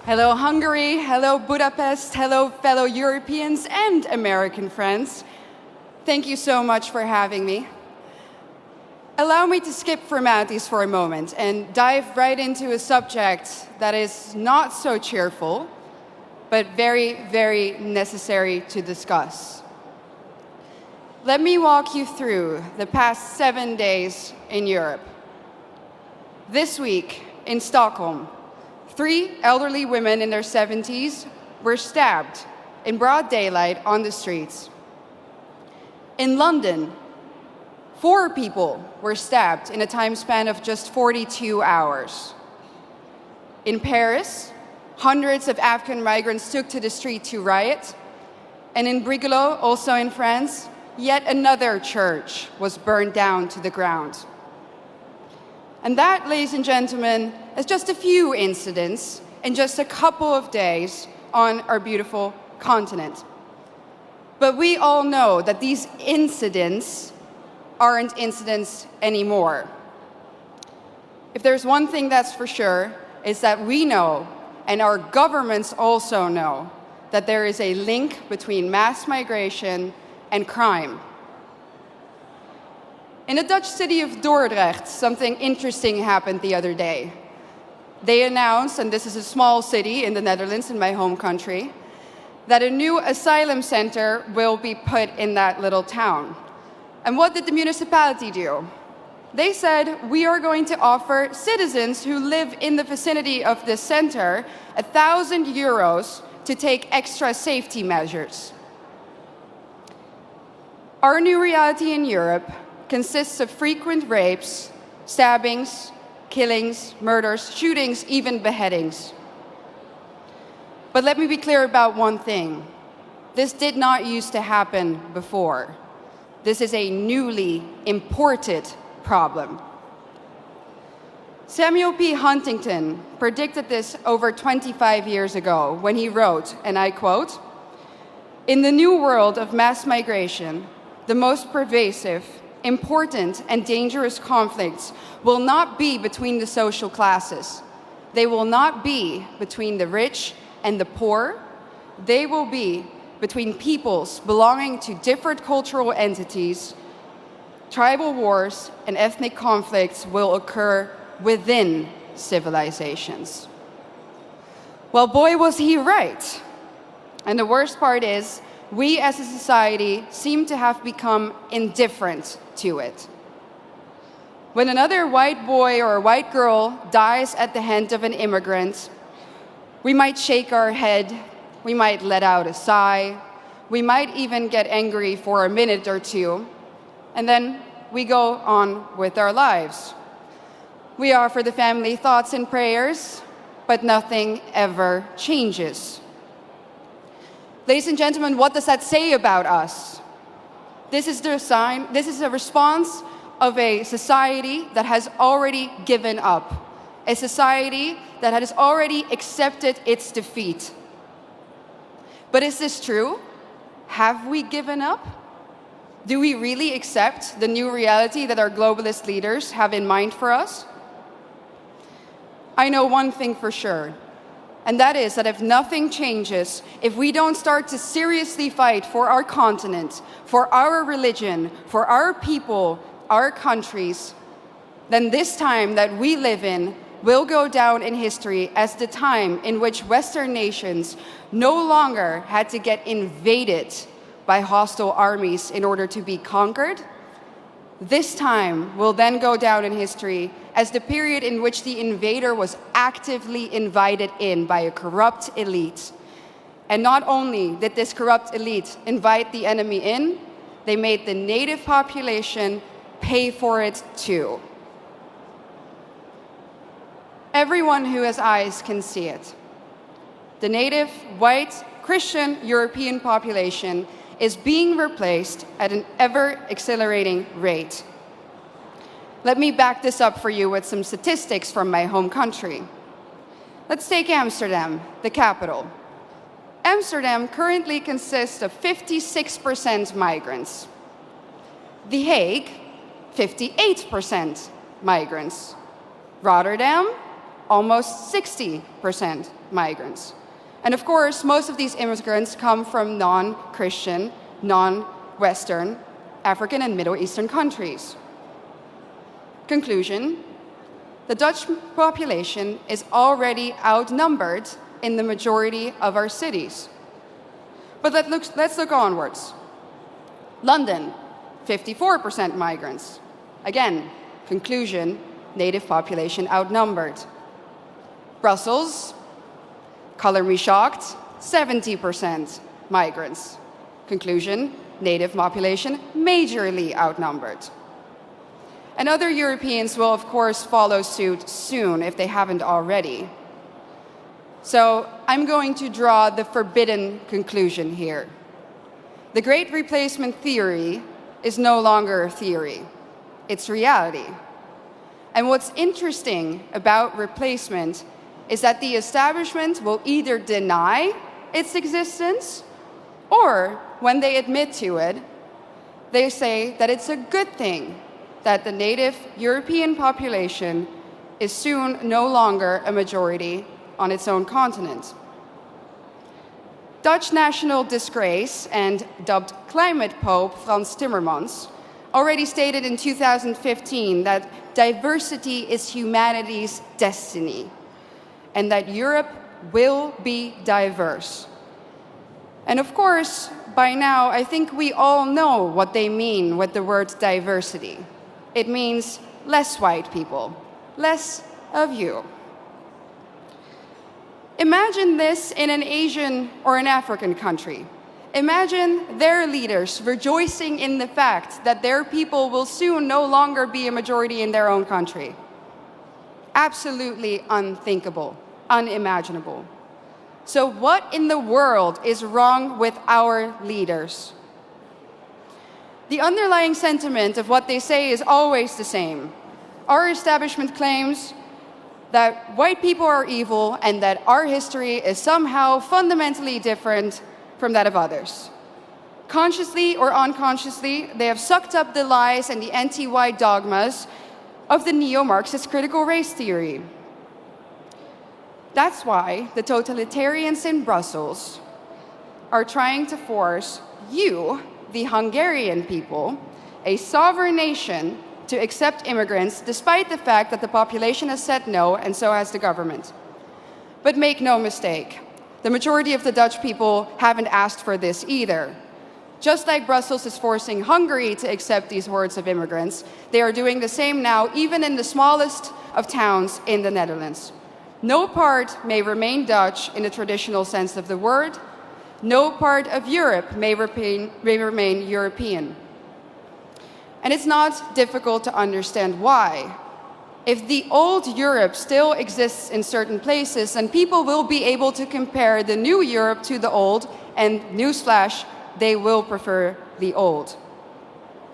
Hello Hungary, hello Budapest, hello fellow Europeans and American friends. Thank you so much for having me. Allow me to skip formalities for a moment and dive right into a subject that is not so cheerful, but very, very necessary to discuss. Let me walk you through the past 7 days in Europe. This week in Stockholm, 3 elderly women in their 70s were stabbed in broad daylight on the streets. In London, 4 people were stabbed in a time span of just 42 hours. In Paris, hundreds of African migrants took to the street to riot. And in Brigalow, also in France, yet another church was burned down to the ground. And that, ladies and gentlemen, is just a few incidents in just a couple of days on our beautiful continent. But we all know that these incidents aren't incidents anymore. If there's one thing that's for sure, it's that we know, and our governments also know, that there is a link between mass migration and crime. In the Dutch city of Dordrecht, something interesting happened the other day. They announced, and this is a small city in the Netherlands, in my home country, that a new asylum center will be put in that little town. And what did the municipality do? They said, we are going to offer citizens who live in the vicinity of this center 1,000 euros to take extra safety measures. Our new reality in Europe consists of frequent rapes, stabbings, killings, murders, shootings, even beheadings. But let me be clear about one thing. This did not used to happen before. This is a newly imported problem. Samuel P. Huntington predicted this over 25 years ago when he wrote, and I quote, "In the new world of mass migration, the most pervasive, important and dangerous conflicts will not be between the social classes. They will not be between the rich and the poor. They will be between peoples belonging to different cultural entities. Tribal wars and ethnic conflicts will occur within civilizations." Well, boy, was he right. And the worst part is, we as a society seem to have become indifferent to it. When another white boy or white girl dies at the hand of an immigrant, we might shake our head, we might let out a sigh, we might even get angry for a minute or two, and then we go on with our lives. We offer the family thoughts and prayers, but nothing ever changes. Ladies and gentlemen, what does that say about us? This is a response of a society that has already given up, a society that has already accepted its defeat. But is this true? Have we given up? Do we really accept the new reality that our globalist leaders have in mind for us? I know one thing for sure. And that is that if nothing changes, if we don't start to seriously fight for our continent, for our religion, for our people, our countries, then this time that we live in will go down in history as the time in which Western nations no longer had to get invaded by hostile armies in order to be conquered. This time will then go down in history as the period in which the invader was actively invited in by a corrupt elite. And not only did this corrupt elite invite the enemy in, they made the native population pay for it too. Everyone who has eyes can see it. The native, white, Christian European population is being replaced at an ever-accelerating rate. Let me back this up for you with some statistics from my home country. Let's take Amsterdam, the capital. Amsterdam currently consists of 56% migrants. The Hague, 58% migrants. Rotterdam, almost 60% migrants. And of course, most of these immigrants come from non-Christian, non-Western, African and Middle Eastern countries. Conclusion: the Dutch population is already outnumbered in the majority of our cities. But let's look onwards. London, 54% migrants. Again, conclusion, native population outnumbered. Brussels, color me shocked, 70% migrants. Conclusion, native population majorly outnumbered. And other Europeans will, of course, follow suit soon if they haven't already. So I'm going to draw the forbidden conclusion here. The Great Replacement theory is no longer a theory. It's reality. And what's interesting about replacement is that the establishment will either deny its existence, or when they admit to it, they say that it's a good thing that the native European population is soon no longer a majority on its own continent. Dutch national disgrace and dubbed climate pope Frans Timmermans already stated in 2015 that diversity is humanity's destiny and that Europe will be diverse. And of course, by now, I think we all know what they mean with the word diversity. It means less white people, less of you. Imagine this in an Asian or an African country. Imagine their leaders rejoicing in the fact that their people will soon no longer be a majority in their own country. Absolutely unthinkable, unimaginable. So what in the world is wrong with our leaders? The underlying sentiment of what they say is always the same. Our establishment claims that white people are evil and that our history is somehow fundamentally different from that of others. Consciously or unconsciously, they have sucked up the lies and the anti-white dogmas of the neo-Marxist critical race theory. That's why the totalitarians in Brussels are trying to force you, the Hungarian people, a sovereign nation, to accept immigrants, despite the fact that the population has said no, and so has the government. But make no mistake, the majority of the Dutch people haven't asked for this either. Just like Brussels is forcing Hungary to accept these hordes of immigrants, they are doing the same now, even in the smallest of towns in the Netherlands. No part may remain Dutch in the traditional sense of the word. No part of Europe may remain European. And it's not difficult to understand why. If the old Europe still exists in certain places, then people will be able to compare the new Europe to the old, and newsflash, they will prefer the old.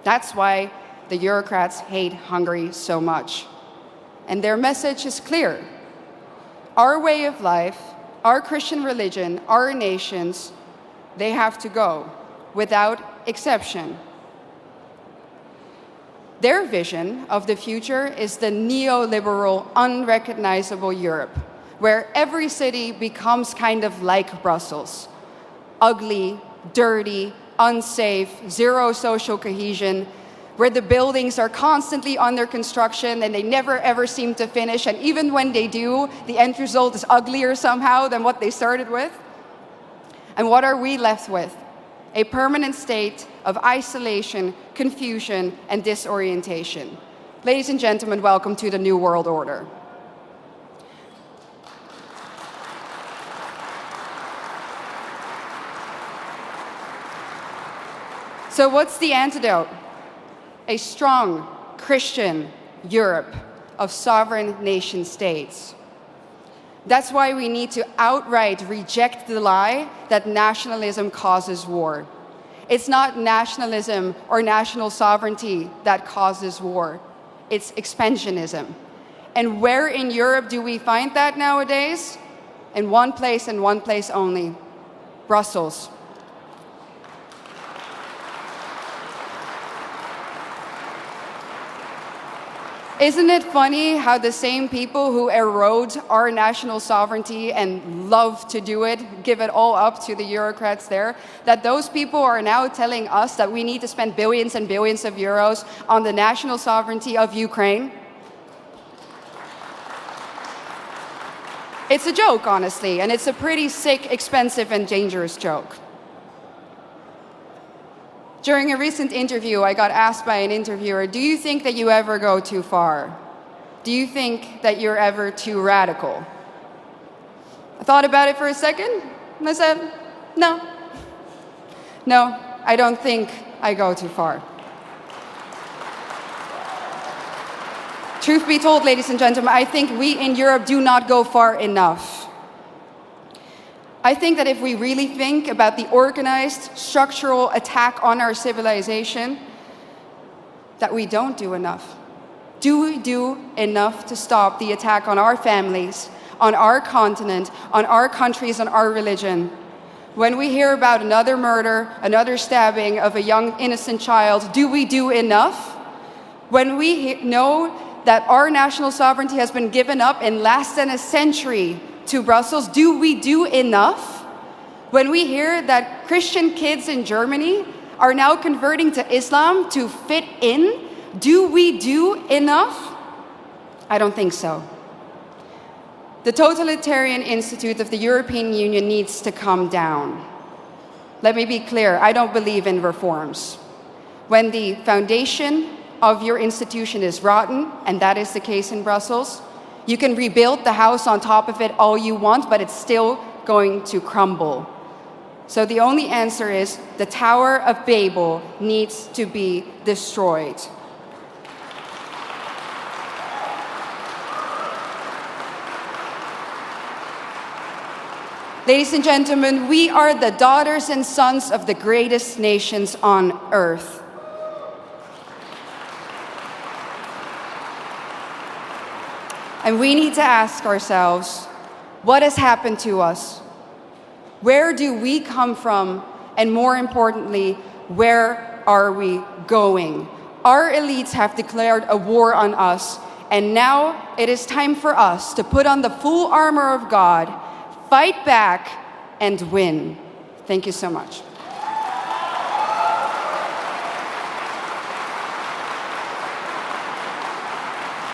That's why the Eurocrats hate Hungary so much. And their message is clear. Our way of life, our Christian religion, our nations, they have to go, without exception. Their vision of the future is the neoliberal, unrecognizable Europe, where every city becomes kind of like Brussels. Ugly, dirty, unsafe, zero social cohesion, where the buildings are constantly under construction and they never ever seem to finish, and even when they do, the end result is uglier somehow than what they started with. And what are we left with? A permanent state of isolation, confusion, and disorientation. Ladies and gentlemen, welcome to the New World Order. So what's the antidote? A strong Christian Europe of sovereign nation states. That's why we need to outright reject the lie that nationalism causes war. It's not nationalism or national sovereignty that causes war. It's expansionism. And where in Europe do we find that nowadays? In one place and one place only: Brussels. Isn't it funny how the same people who erode our national sovereignty and love to do it, give it all up to the Eurocrats there, that those people are now telling us that we need to spend billions and billions of euros on the national sovereignty of Ukraine? It's a joke, honestly, and it's a pretty sick, expensive, and dangerous joke. During a recent interview, I got asked by an interviewer, do you think that you ever go too far? Do you think that you're ever too radical? I thought about it for a second, and I said, no. No, I don't think I go too far. Truth be told, ladies and gentlemen, I think we in Europe do not go far enough. I think that if we really think about the organized, structural attack on our civilization, that we don't do enough. Do we do enough to stop the attack on our families, on our continent, on our countries, on our religion? When we hear about another murder, another stabbing of a young innocent child, do we do enough? When we know that our national sovereignty has been given up in less than a century to Brussels, do we do enough? When we hear that Christian kids in Germany are now converting to Islam to fit in, do we do enough? I don't think so. The totalitarian institute of the European Union needs to come down. Let me be clear, I don't believe in reforms. When the foundation of your institution is rotten, and that is the case in Brussels, you can rebuild the house on top of it all you want, but it's still going to crumble. So the only answer is the Tower of Babel needs to be destroyed. Ladies and gentlemen, we are the daughters and sons of the greatest nations on earth. And we need to ask ourselves, what has happened to us? Where do we come from? And more importantly, where are we going? Our elites have declared a war on us, and now it is time for us to put on the full armor of God, fight back, and win. Thank you so much.